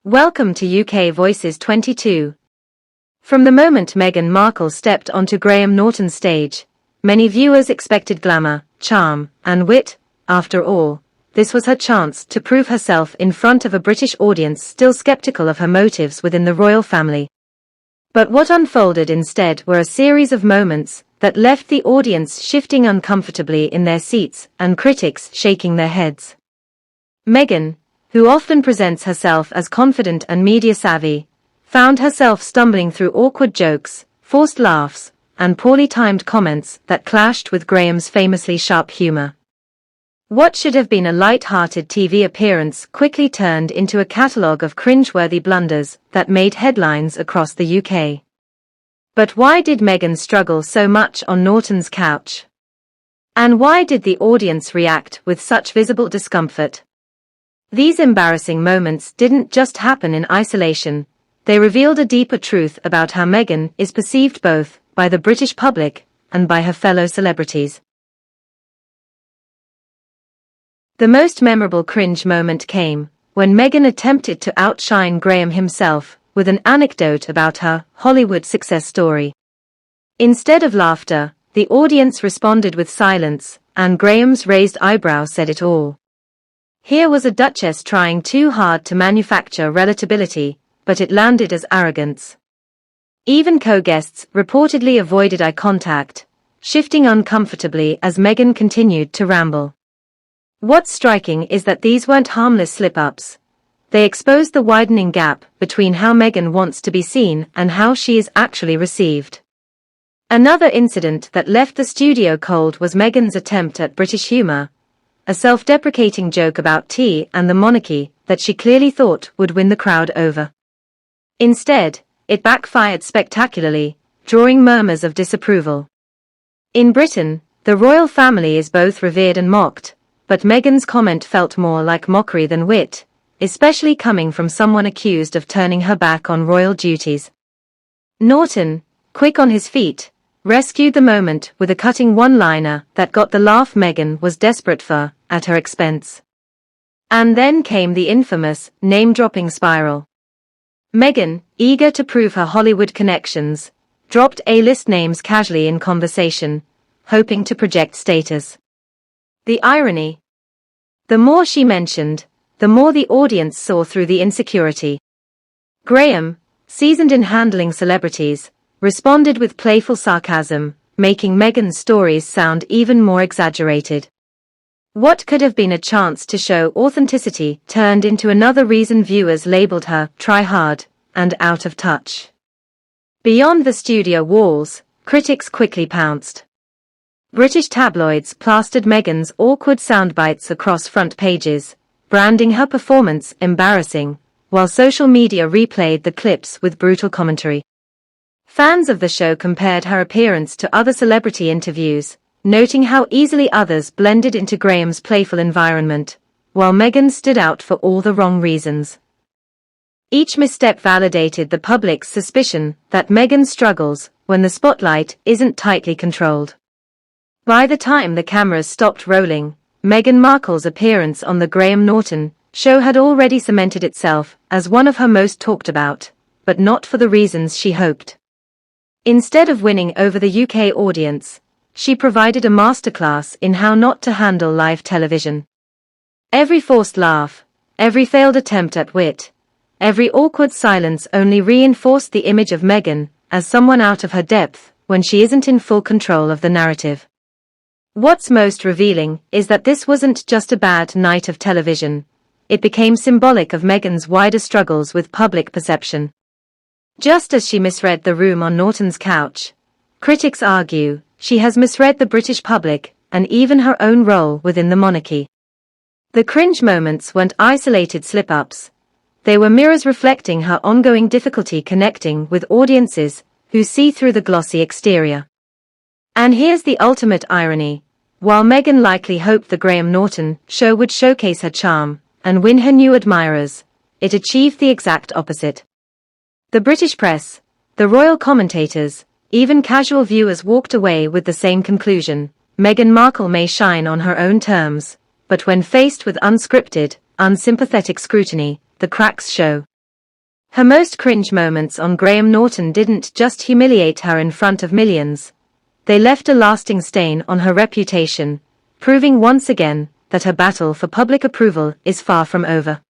Welcome to UK Voices 22. From the moment Meghan Markle stepped onto Graham Norton's stage, many viewers expected glamour, charm, and wit. After all, this was her chance to prove herself in front of a British audience still skeptical of her motives within the royal family. But what unfolded instead were a series of moments that left the audience shifting uncomfortably in their seats and critics shaking their heads. Meghan, who often presents herself as confident and media-savvy, found herself stumbling through awkward jokes, forced laughs, and poorly timed comments that clashed with Graham's famously sharp humor. What should have been a light-hearted TV appearance quickly turned into a catalogue of cringe-worthy blunders that made headlines across the UK. But why did Meghan struggle so much on Norton's couch? And why did the audience react with such visible discomfort? These embarrassing moments didn't just happen in isolation, they revealed a deeper truth about how Meghan is perceived both by the British public and by her fellow celebrities. The most memorable cringe moment came when Meghan attempted to outshine Graham himself with an anecdote about her Hollywood success story. Instead of laughter, the audience responded with silence, and Graham's raised eyebrow said it all. Here was a duchess trying too hard to manufacture relatability, but it landed as arrogance. Even co-guests reportedly avoided eye contact, shifting uncomfortably as Meghan continued to ramble. What's striking is that these weren't harmless slip-ups. They exposed the widening gap between how Meghan wants to be seen and how she is actually received. Another incident that left the studio cold was Meghan's attempt at British humor, a self-deprecating joke about tea and the monarchy that she clearly thought would win the crowd over. Instead, it backfired spectacularly, drawing murmurs of disapproval. In Britain, the royal family is both revered and mocked, but Meghan's comment felt more like mockery than wit, especially coming from someone accused of turning her back on royal duties. Norton, quick on his feet, rescued the moment with a cutting one-liner that got the laugh Meghan was desperate for, at her expense. And then came the infamous, name-dropping spiral. Meghan, eager to prove her Hollywood connections, dropped A-list names casually in conversation, hoping to project status. The irony. The more she mentioned, the more the audience saw through the insecurity. Graham, seasoned in handling celebrities, responded with playful sarcasm, making Meghan's stories sound even more exaggerated. What could have been a chance to show authenticity turned into another reason viewers labeled her try-hard and out of touch. Beyond the studio walls, critics quickly pounced. British tabloids plastered Meghan's awkward soundbites across front pages, branding her performance embarrassing, while social media replayed the clips with brutal commentary. Fans of the show compared her appearance to other celebrity interviews, noting how easily others blended into Graham's playful environment, while Meghan stood out for all the wrong reasons. Each misstep validated the public's suspicion that Meghan struggles when the spotlight isn't tightly controlled. By the time the cameras stopped rolling, Meghan Markle's appearance on the Graham Norton Show had already cemented itself as one of her most talked about, but not for the reasons she hoped. Instead of winning over the UK audience, she provided a masterclass in how not to handle live television. Every forced laugh, every failed attempt at wit, every awkward silence only reinforced the image of Meghan as someone out of her depth when she isn't in full control of the narrative. What's most revealing is that this wasn't just a bad night of television. It became symbolic of Meghan's wider struggles with public perception. Just as she misread the room on Norton's couch, critics argue she has misread the British public and even her own role within the monarchy. The cringe moments weren't isolated slip-ups. They were mirrors reflecting her ongoing difficulty connecting with audiences who see through the glossy exterior. And here's the ultimate irony. While Meghan likely hoped the Graham Norton Show would showcase her charm and win her new admirers, it achieved the exact opposite. The British press, the royal commentators, even casual viewers walked away with the same conclusion. Meghan Markle may shine on her own terms, but when faced with unscripted, unsympathetic scrutiny, the cracks show. Her most cringe moments on Graham Norton didn't just humiliate her in front of millions. They left a lasting stain on her reputation, proving once again that her battle for public approval is far from over.